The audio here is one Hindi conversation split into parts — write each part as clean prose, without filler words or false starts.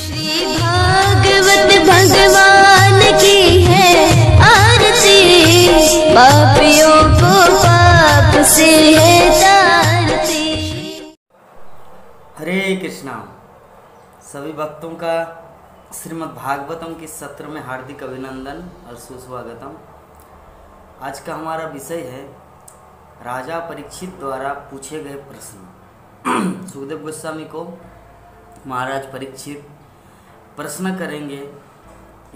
श्री भागवत भगवान की है आरती, पापियों को पाप से है तारती। हरे कृष्णा। सभी भक्तों का श्रीमद् भागवतम के सत्र में हार्दिक अभिनंदन और सुस्वागतम। आज का हमारा विषय है राजा परीक्षित द्वारा पूछे गए प्रश्न। सुखदेव गोस्वामी को महाराज परीक्षित प्रश्न करेंगे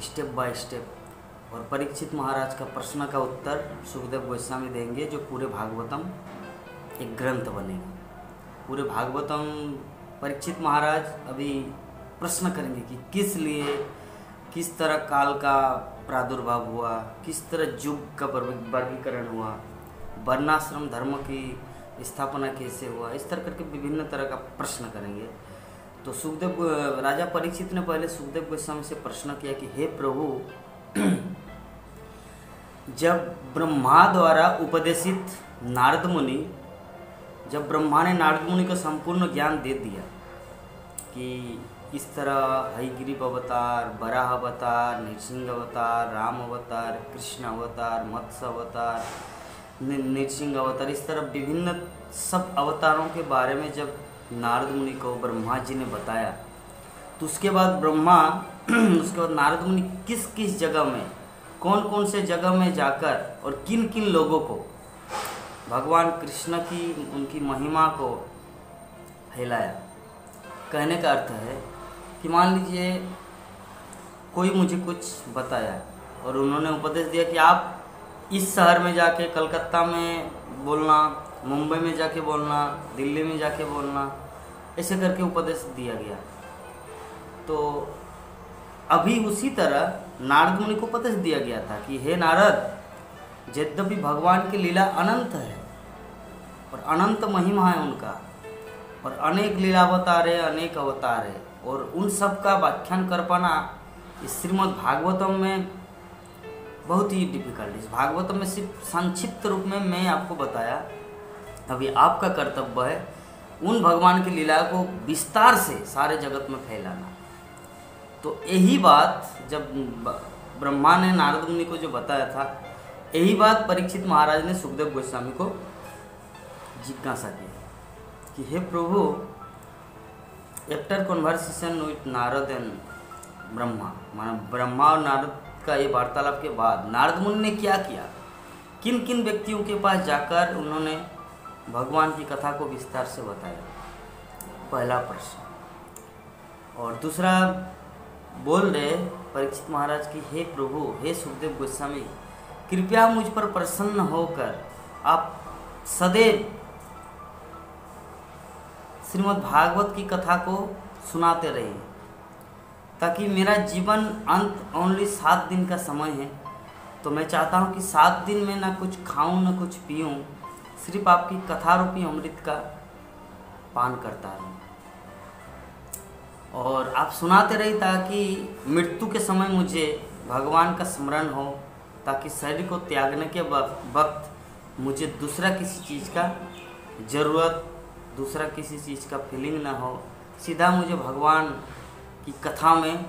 स्टेप बाय स्टेप, और परीक्षित महाराज का प्रश्न का उत्तर सुखदेव गोस्वामी देंगे, जो पूरे भागवतम एक ग्रंथ बनेगा। पूरे भागवतम परीक्षित महाराज अभी प्रश्न करेंगे कि किस लिए, किस तरह काल का प्रादुर्भाव हुआ, किस तरह युग का वर्गीकरण हुआ, वर्णाश्रम धर्म की स्थापना कैसे हुआ, इस तरह करके विभिन्न तरह का प्रश्न करेंगे। तो सुखदेव राजा परीक्षित ने पहले सुखदेव गोस्वामी से प्रश्न किया कि हे प्रभु, जब ब्रह्मा द्वारा उपदेशित नारद मुनि, जब ब्रह्मा ने नारद मुनि को संपूर्ण ज्ञान दे दिया कि इस तरह हयग्रीव अवतार, वराह अवतार, नृसिंह अवतार, राम अवतार, कृष्ण अवतार, मत्स्य अवतार, नृसिंह अवतार, इस तरह विभिन्न सब अवतारों के बारे में जब नारद मुनि को ब्रह्मा जी ने बताया, तो उसके बाद नारद मुनि किस किस जगह में, कौन कौन से जगह में जाकर और किन किन लोगों को भगवान कृष्ण की उनकी महिमा को फैलाया। कहने का अर्थ है कि मान लीजिए कोई मुझे कुछ बताया और उन्होंने उपदेश दिया कि आप इस शहर में जाके, कलकत्ता में बोलना, मुंबई में जाके बोलना, दिल्ली में जाके बोलना, ऐसे करके उपदेश दिया गया। तो अभी उसी तरह नारद मुनि को उपदेश दिया गया था कि हे नारद, यद्यपि भगवान की लीला अनंत है और अनंत महिमा है उनका, और अनेक लीलावतार है, अनेक अवतार है, और उन सब का व्याख्यान कर पाना इस श्रीमद् भागवतम में बहुत ही डिफिकल्ट है। इस भागवतम में सिर्फ संक्षिप्त रूप में मैं आपको बताया। अभी आपका कर्तव्य है उन भगवान की लीला को विस्तार से सारे जगत में फैलाना। तो यही बात जब ब्रह्मा ने नारद मुनि को जो बताया था, यही बात परीक्षित महाराज ने सुखदेव गोस्वामी को जिज्ञासा की कि हे प्रभु, after conversation with Narad and Brahma, माना ब्रह्मा और नारद का ये वार्तालाप के बाद नारद मुनि ने क्या किया, किन किन व्यक्तियों के पास जाकर उन्होंने भगवान की कथा को विस्तार से बताया, पहला प्रश्न। और दूसरा बोल रहे परीक्षित महाराज की हे प्रभु, हे सुखदेव गोस्वामी, कृपया मुझ पर प्रसन्न होकर आप सदैव श्रीमद् भागवत की कथा को सुनाते रहिए, ताकि मेरा जीवन अंत ओनली 7 दिन का समय है। तो मैं चाहता हूँ कि 7 दिन में ना कुछ खाऊं ना कुछ पीऊं, सिर्फ आपकी कथा रूपी अमृत का पान करता रहूं, और आप सुनाते रहिए ताकि मृत्यु के समय मुझे भगवान का स्मरण हो, ताकि शरीर को त्यागने के वक्त मुझे दूसरा किसी चीज़ का ज़रूरत, दूसरा किसी चीज़ का फीलिंग ना हो, सीधा मुझे भगवान की कथा में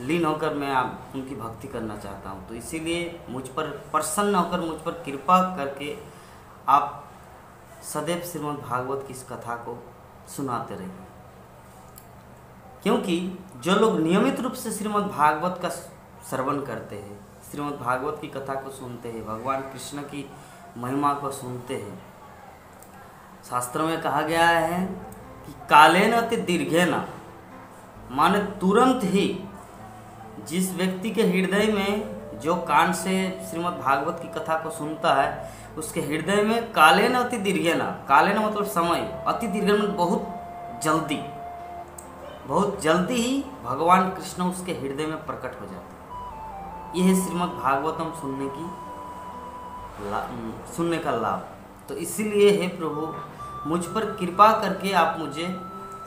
लीन होकर मैं आप उनकी भक्ति करना चाहता हूँ। तो इसीलिए मुझ पर प्रसन्न होकर, मुझ पर कृपा करके आप सदैव श्रीमद् भागवत की इस कथा को सुनाते रहिए, क्योंकि जो लोग नियमित रूप से श्रीमद् भागवत का श्रवण करते हैं, श्रीमद् भागवत की कथा को सुनते हैं, भगवान कृष्ण की महिमा को सुनते हैं, शास्त्र में कहा गया है कि कालेन अति दीर्घेन, माने तुरंत ही जिस व्यक्ति के हृदय में, जो कान से श्रीमद् भागवत की कथा को सुनता है, उसके हृदय में कालेन अति दीर्घेन, कालेन मतलब समय, अति दीर्घेन मतलब बहुत जल्दी ही भगवान कृष्ण उसके हृदय में प्रकट हो जाते हैं। यह है श्रीमद् भागवतम सुनने का लाभ। तो इसीलिए हे प्रभु, मुझ पर कृपा करके आप मुझे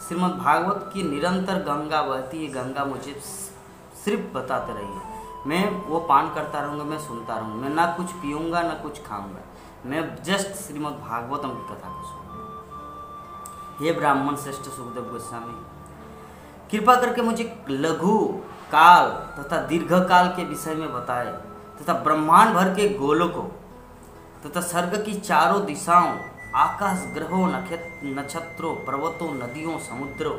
श्रीमद् भागवत की निरंतर गंगा बहती है, गंगा मुझे सिर्फ बताते रहिए, मैं वो पान करता रहूँगा, मैं सुनता रहूँगा, मैं ना कुछ पीऊँगा ना कुछ खाऊँगा, मैं जस्ट श्रीमद् भागवतम की कथा को सुनूँगा। हे ब्राह्मण श्रेष्ठ सुखदेव गोस्वामी, कृपा करके मुझे लघु काल तथा दीर्घ काल के विषय में बताए, तथा ब्रह्मांड भर के गोलों तथा स्वर्ग की चारों दिशाओं, आकाश ग्रहों, नक्षत्रों, पर्वतों, नदियों, समुद्रों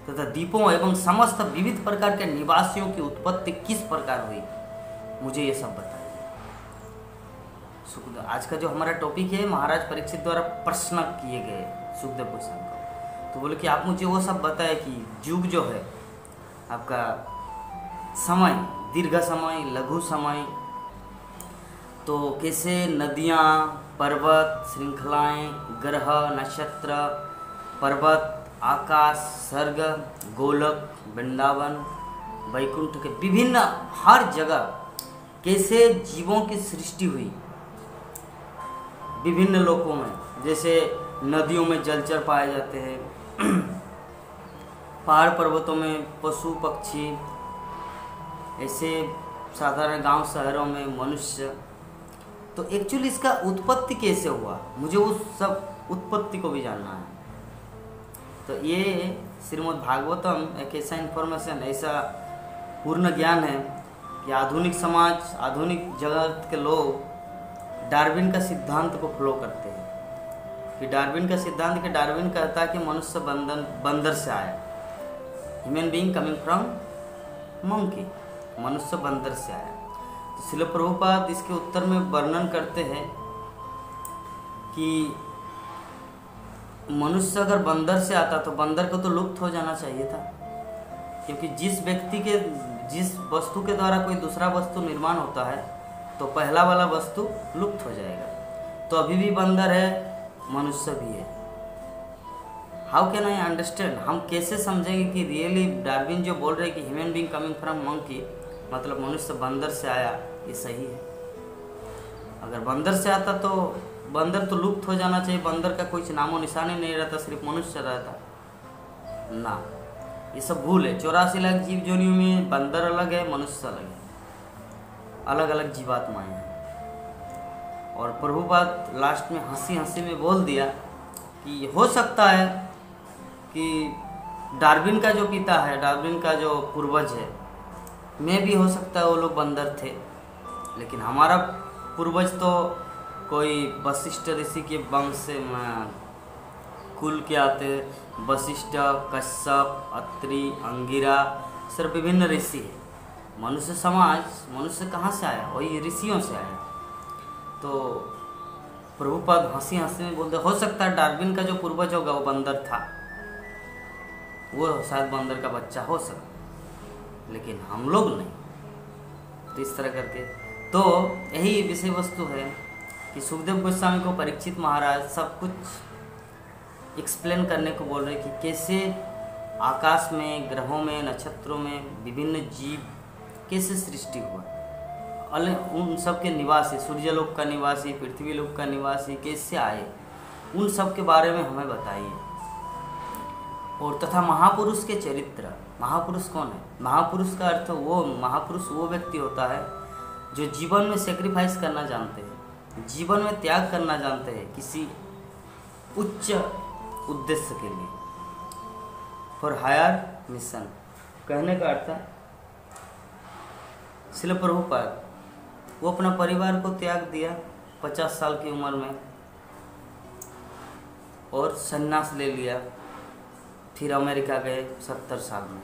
तथा द्वीपों एवं समस्त विविध प्रकार के निवासियों की उत्पत्ति किस प्रकार हुई, मुझे ये सब बताइए। आज का जो हमारा टॉपिक है, महाराज परीक्षित द्वारा प्रश्न किए गए सुखदेव गोस्वामी को, तो बोले कि आप मुझे वो सब बताए कि युग जो है आपका समय, दीर्घ समय, लघु समय, तो कैसे नदियाँ, पर्वत, श्रृंखलाएं, ग्रह, नक्षत्र, पर्वत, आकाश, स्वर्ग, गोलक, वृंदावन, वैकुंठ के विभिन्न हर जगह कैसे जीवों की सृष्टि हुई विभिन्न लोकों में। जैसे नदियों में जलचर पाए जाते हैं, पहाड़ पर्वतों में पशु पक्षी, ऐसे साधारण गांव शहरों में मनुष्य। तो एक्चुअली इसका उत्पत्ति कैसे हुआ, मुझे उस सब उत्पत्ति को भी जानना है। तो ये श्रीमद् भागवतम एक ऐसा इन्फॉर्मेशन, ऐसा पूर्ण ज्ञान है कि आधुनिक समाज, आधुनिक जगत के लोग डार्विन का सिद्धांत को फॉलो करते हैं। कि डार्विन का सिद्धांत, कि डार्विन कहता है कि मनुष्य बंदर से आया, human being coming from monkey, मनुष्य बंदर से आया। तो श्रील प्रभुपाद इसके उत्तर में वर्णन करते हैं कि मनुष्य अगर बंदर से आता तो बंदर को तो लुप्त हो जाना चाहिए था, क्योंकि जिस वस्तु के द्वारा कोई दूसरा वस्तु निर्माण होता है तो पहला वाला वस्तु लुप्त हो जाएगा। तो अभी भी बंदर है, मनुष्य भी है। हाउ कैन आई अंडरस्टैंड, हम कैसे समझेंगे कि रियली डार्विन जो बोल रहे हैं कि human being coming from monkey, मतलब मनुष्य बंदर से आया, ये सही है। अगर बंदर से आता तो बंदर तो लुप्त हो जाना चाहिए, बंदर का कोई नामो निशान ही नहीं रहता, सिर्फ मनुष्य रहता ना। ये सब भूल है। 84 लाख जीव जोनियों में बंदर अलग है, मनुष्य अलग है, अलग अलग जीवात्माएं हैं। और प्रभुपाद लास्ट में हंसी हंसी में बोल दिया कि हो सकता है कि डार्विन का जो पिता है, डार्विन का जो पूर्वज है, मैं भी हो सकता है वो लोग बंदर थे, लेकिन हमारा पूर्वज तो कोई वशिष्ठ ऋषि के वंश से कुल के आते, वशिष्ठ, कश्यप, अत्रि, अंगिरा, सर विभिन्न ऋषि है। मनुष्य समाज, मनुष्य कहाँ से आया, वही ऋषियों से आया। तो प्रभुपाद हंसी हंसी में बोलते हो सकता है डार्विन का जो पूर्वज होगा वो बंदर था, वो शायद बंदर का बच्चा हो सकता, लेकिन हम लोग नहीं। तो इस तरह करके तो यही विषय वस्तु है कि सुखदेव गोस्वामी को परीक्षित महाराज सब कुछ एक्सप्लेन करने को बोल रहे कि कैसे आकाश में, ग्रहों में, नक्षत्रों में विभिन्न जीव कैसे सृष्टि हुआ, उन सब के निवासी, सूर्यलोक का निवासी, पृथ्वी लोक का निवासी कैसे आए, उन सब के बारे में हमें बताइए। और तथा महापुरुष के चरित्र। महापुरुष कौन है? महापुरुष का अर्थ महापुरुष वो व्यक्ति होता है जो जीवन में सेक्रीफाइस करना जानते हैं, जीवन में त्याग करना जानते हैं किसी उच्च उद्देश्य के लिए, फॉर हायर मिशन। कहने का अर्थ है श्रील प्रभुपाद वो अपना परिवार को त्याग दिया 50 साल की उम्र में और संन्यास ले लिया, फिर अमेरिका गए 70 साल में।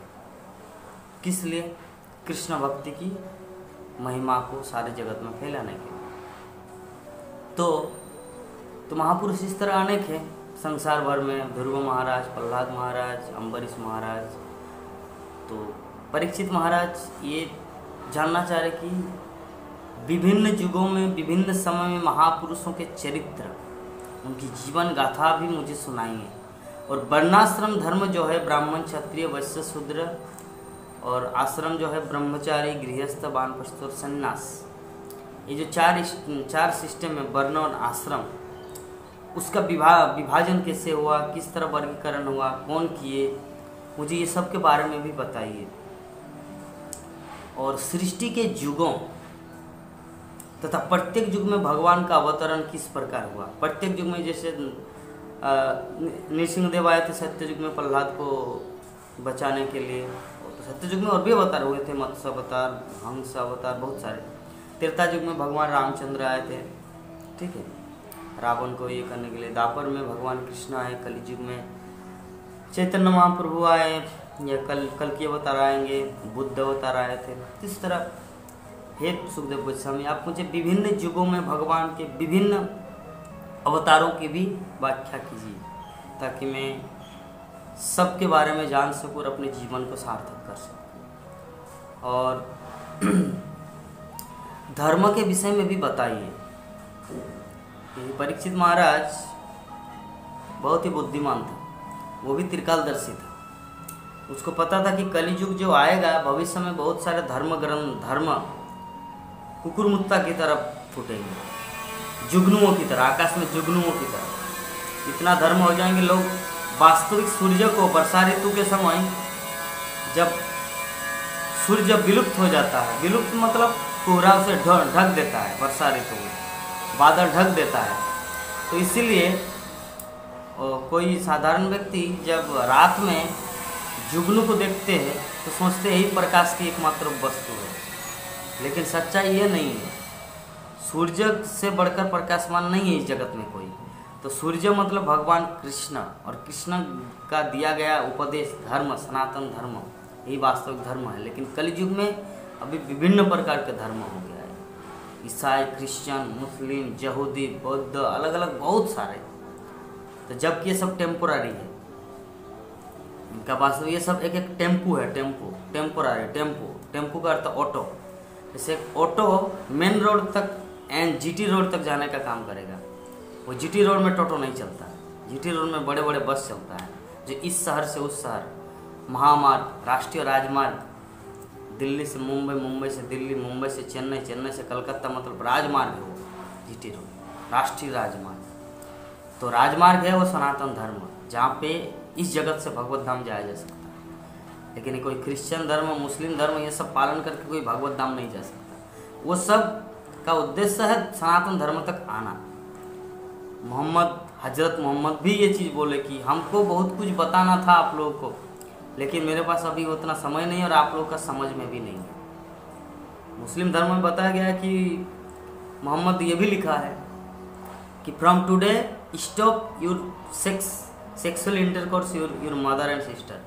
किस लिए? कृष्ण भक्ति की महिमा को सारे जगत में फैलाने के लिए। तो महापुरुष इस तरह अनेक हैं संसार भर में, ध्रुव महाराज, प्रहलाद महाराज, अम्बरीश महाराज। तो परीक्षित महाराज ये जानना चाह रहे कि विभिन्न युगों में, विभिन्न समय में महापुरुषों के चरित्र, उनकी जीवन गाथा भी मुझे सुनाइए। और वर्णाश्रम धर्म जो है, ब्राह्मण, क्षत्रिय, वैश्य, शूद्र, और आश्रम जो है ब्रह्मचारी, गृहस्थ, वानप्रस्थ और सन्यास, ये जो चार सिस्टम है, वर्ण और आश्रम, उसका विभाजन कैसे हुआ, किस तरह वर्गीकरण हुआ, कौन किए, मुझे ये सब के बारे में भी बताइए। और सृष्टि के युगों तथा प्रत्येक युग में भगवान का अवतरण किस प्रकार हुआ। प्रत्येक युग में जैसे नृसिंहदेव आए थे सत्य युग में प्रहलाद को बचाने के लिए। तो सत्य युग में और भी अवतार हुए थे, मत्स्य अवतार, हंस अवतार, बहुत सारे। त्रेता युग में भगवान रामचंद्र आए थे, ठीक है, रावण को ये करने के लिए। द्वापर में भगवान कृष्ण आए, कलि युग में चैतन्य महाप्रभु आए, या कल की अवतार आएंगे, बुद्ध अवतार आए थे। इस तरह हे सुखदेव गोस्वामी, आप मुझे विभिन्न युगों में भगवान के विभिन्न अवतारों की भी व्याख्या कीजिए, ताकि मैं सबके बारे में जान सकूँ और अपने जीवन को सार्थक कर सकूँ। और धर्म के विषय में भी बताइए। परीक्षित महाराज बहुत ही बुद्धिमान था, वो भी त्रिकालदर्शी था। उसको पता था कि कलि युग जो आएगा, भविष्य में बहुत सारे धर्म कुकुरमुत्ता की तरफ फूटेंगे, जुगनुओं की तरह, आकाश में जुगनुओं की तरह इतना धर्म हो जाएंगे। लोग वास्तविक सूर्य को वर्षा ऋतु के समय, जब सूर्य विलुप्त हो जाता है, विलुप्त मतलब कोहरा उसे ढक देता है, वर्षा ऋतु में बादल ढक देता है, तो इसीलिए कोई साधारण व्यक्ति जब रात में जुगनू को देखते हैं तो सोचते हैं यही प्रकाश की एकमात्र वस्तु है, लेकिन सच्चाई ये नहीं है। सूर्य से बढ़कर प्रकाशमान नहीं है इस जगत में कोई। तो सूर्य मतलब भगवान कृष्ण, और कृष्ण का दिया गया उपदेश, धर्म, सनातन धर्म, यही वास्तविक धर्म है। लेकिन कलयुग में अभी विभिन्न प्रकार के धर्म हो गया है, ईसाई, क्रिश्चियन, मुस्लिम, यहूदी, बौद्ध, अलग अलग बहुत सारे। तो जबकि ये सब टेम्पोरारी है, इनका वास्तव ये सब एक एक टेम्पू है, टेम्पोरारी, टेम्पू का अर्थ ऑटो। जैसे ऑटो मेन रोड तक एंड जीटी रोड तक जाने का काम करेगा, वो जीटी रोड में टोटो नहीं चलता है, जीटी रोड में बड़े बड़े बस चलता है, जो इस शहर से उस शहर, महामार्ग, राष्ट्रीय राजमार्ग, दिल्ली से मुंबई, मुंबई से दिल्ली, मुंबई से चेन्नई, चेन्नई से कलकत्ता, मतलब राजमार्ग है वो जीटी रोड, राष्ट्रीय राजमार्ग। तो राजमार्ग है वो सनातन धर्म, जहाँ पे इस जगत से भगवत धाम जाया जा सकता है। लेकिन कोई क्रिश्चियन धर्म, मुस्लिम धर्म, ये सब पालन करके कोई भगवत धाम नहीं जा सकता। वो सब का उद्देश्य है सनातन धर्म तक आना। हजरत मोहम्मद भी ये चीज़ बोले कि हमको बहुत कुछ बताना था आप लोगों को, लेकिन मेरे पास अभी उतना समय नहीं और आप लोगों का समझ में भी नहीं है। मुस्लिम धर्म में बताया गया है कि मोहम्मद ये भी लिखा है कि from today stop your sexual intercourse your mother and sister,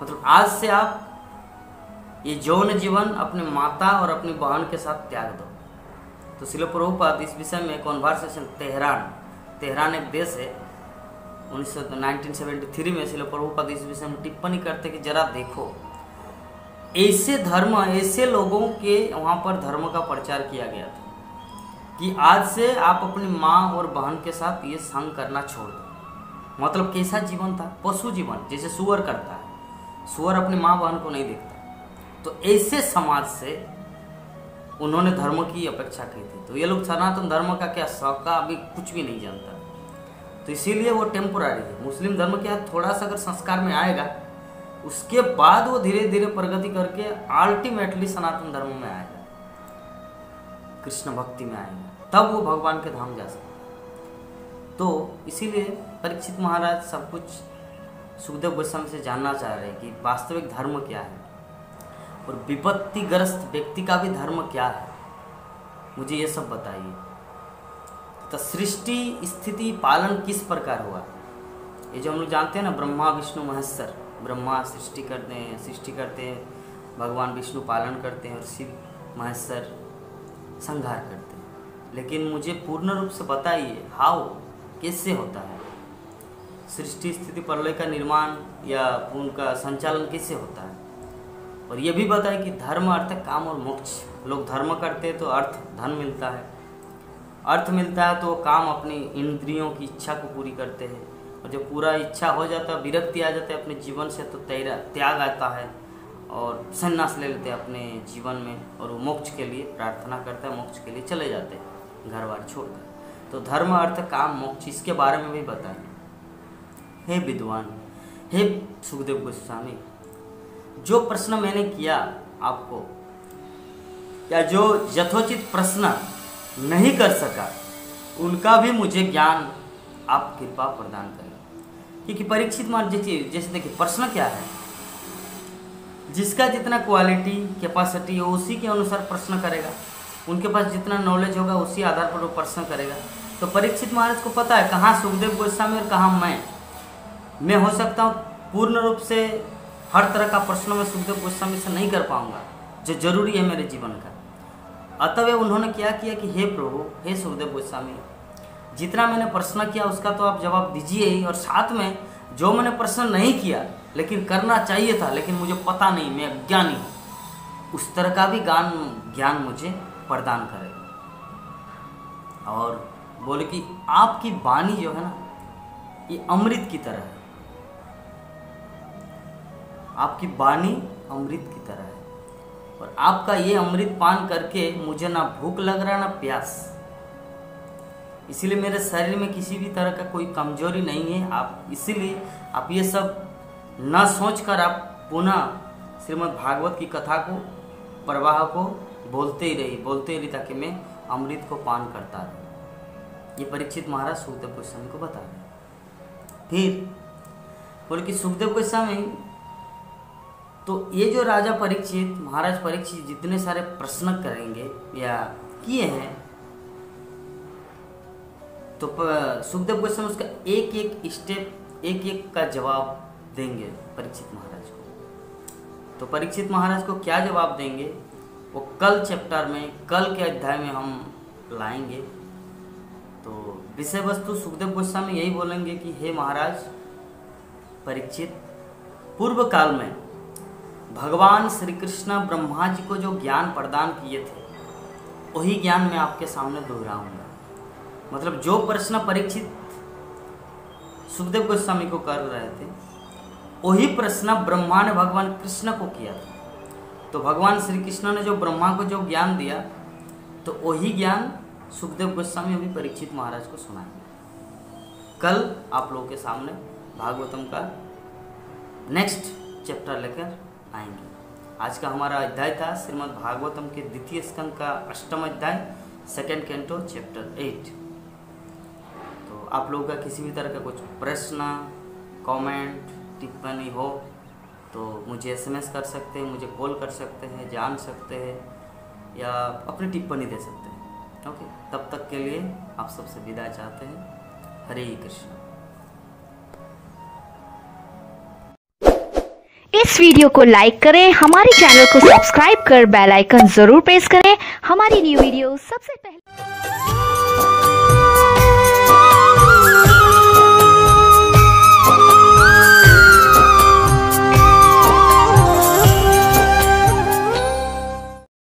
मतलब आज से आप ये यौन जीवन अपने माता और अपनी बहन के साथ त्याग दो। तो श्रील प्रभुपाद इस विषय में कॉन्वर्सेशन तेहरान एक देश है, 1973 में श्रील प्रभुपाद इस विषय में टिप्पणी करते कि जरा देखो, ऐसे धर्म, ऐसे लोगों के वहाँ पर धर्म का प्रचार किया गया था कि आज से आप अपनी माँ और बहन के साथ ये संग करना छोड़ दो। मतलब कैसा जीवन था? पशु जीवन, जैसे सुअर करता है, सुअर अपनी माँ बहन को नहीं देखता। तो ऐसे समाज से उन्होंने धर्म की अपेक्षा की थी। तो ये लोग सनातन धर्म का क्या सौका अभी कुछ भी नहीं जानता, तो इसीलिए वो टेम्पोरारी है। मुस्लिम धर्म क्या थोड़ा सा अगर संस्कार में आएगा, उसके बाद वो धीरे धीरे प्रगति करके अल्टीमेटली सनातन धर्म में आएगा, कृष्ण भक्ति में आएगा, तब वो भगवान के धाम जा सकता है। तो इसीलिए परीक्षित महाराज सब कुछ सुखदेव गोस्वामी से जानना चाह रहे हैं कि वास्तविक धर्म क्या है और विपत्तिग्रस्त व्यक्ति का भी धर्म क्या है, मुझे ये सब बताइए। तो सृष्टि स्थिति पालन किस प्रकार हुआ? ये जो हम लोग जानते हैं ना, ब्रह्मा विष्णु महेश्वर, ब्रह्मा सृष्टि करते हैं, भगवान विष्णु पालन करते हैं और शिव महेश्वर संहार करते हैं। लेकिन मुझे पूर्ण रूप से बताइए, हाउ, कैसे होता है सृष्टि स्थिति प्रलय का निर्माण या उनका संचालन कैसे होता है? और ये भी बताए कि धर्म अर्थ काम और मोक्ष, लोग धर्म करते हैं तो अर्थ धन मिलता है, अर्थ मिलता है तो काम अपनी इंद्रियों की इच्छा को पूरी करते हैं, और जब पूरा इच्छा हो जाता है, विरक्ति आ जाता है अपने जीवन से, तो त्याग आता है और संन्यास ले लेते हैं अपने जीवन में, और वो मोक्ष के लिए प्रार्थना करता है, मोक्ष के लिए चले जाते हैं घर बार छोड़कर। तो धर्म अर्थ काम मोक्ष, इसके बारे में भी बताएं। हे विद्वान, हे सुखदेव गोस्वामी, जो प्रश्न मैंने किया आपको, या जो यथोचित प्रश्न नहीं कर सका, उनका भी मुझे ज्ञान आप कृपा प्रदान करें। क्योंकि परीक्षित मान जैसे देखिए, प्रश्न क्या है? जिसका जितना क्वालिटी कैपेसिटी है उसी के अनुसार प्रश्न करेगा, उनके पास जितना नॉलेज होगा उसी आधार पर वो प्रश्न करेगा। तो परीक्षित महाराज को पता है कहाँ सुखदेव गोस्वामी और कहाँ मैं हो सकता हूँ पूर्ण रूप से हर तरह का प्रश्न मैं सुखदेव गोस्वामी से नहीं कर पाऊंगा जो जरूरी है मेरे जीवन का। अतः उन्होंने क्या किया कि हे प्रभु, हे सुखदेव गोस्वामी, जितना मैंने प्रश्न किया उसका तो आप जवाब दीजिए ही, और साथ में जो मैंने प्रश्न नहीं किया लेकिन करना चाहिए था लेकिन मुझे पता नहीं, मैं अज्ञानी हूँ, उस तरह का भी ज्ञान मुझे प्रदान करेगा। और बोले कि आपकी वाणी जो है ना ये अमृत की तरह है, आपकी वाणी अमृत की तरह है, और आपका ये अमृत पान करके मुझे ना भूख लग रहा ना प्यास, इसीलिए मेरे शरीर में किसी भी तरह का कोई कमजोरी नहीं है। आप इसीलिए आप ये सब न सोचकर आप पुनः श्रीमद् भागवत की कथा को, प्रवाह को बोलते ही रही ताकि मैं अमृत को पान करता रहूं। ये परीक्षित महाराज सुखदेव गोस्वामी को बता रहे। फिर बोले कि सुखदेव गोस्वामी, तो ये जो राजा परीक्षित, महाराज परीक्षित जितने सारे प्रश्न करेंगे या किए हैं, तो सुखदेव गोस्वामी उसका एक एक स्टेप, एक एक का जवाब देंगे परीक्षित महाराज को। तो परीक्षित महाराज को क्या जवाब देंगे वो कल चैप्टर में, कल के अध्याय में हम लाएंगे। तो विषय वस्तु सुखदेव गोस्वामी यही बोलेंगे कि हे महाराज परीक्षित, पूर्व काल में भगवान श्री कृष्ण ब्रह्मा जी को जो ज्ञान प्रदान किए थे वही ज्ञान मैं आपके सामने दोहराऊंगा। मतलब जो प्रश्न परीक्षित सुखदेव गोस्वामी को कर रहे थे वही प्रश्न ब्रह्मा ने भगवान कृष्ण को किया था। तो भगवान श्री कृष्ण ने जो ब्रह्मा को जो ज्ञान दिया तो वही ज्ञान सुखदेव गोस्वामी अभी परीक्षित महाराज को सुनाएंगे। कल आप लोगों के सामने भागवतम का नेक्स्ट चैप्टर लेकर आएंगे। आज का हमारा अध्याय था श्रीमद् भागवतम के द्वितीय स्कंद का 8वां अध्याय, 2nd कैंटो चैप्टर 8। तो आप लोगों का किसी भी तरह का कुछ प्रश्न, कमेंट, टिप्पणी हो तो मुझे SMS कर सकते हैं, मुझे कॉल कर सकते हैं, जान सकते हैं या अपनी टिप्पणी दे सकते हैं। ओके, तब तक के लिए आप सबसे विदा चाहते हैं। हरे कृष्ण। इस वीडियो को लाइक करें, हमारे चैनल को सब्सक्राइब कर बेल आइकन जरूर प्रेस करें हमारी न्यू वीडियो सबसे पहले।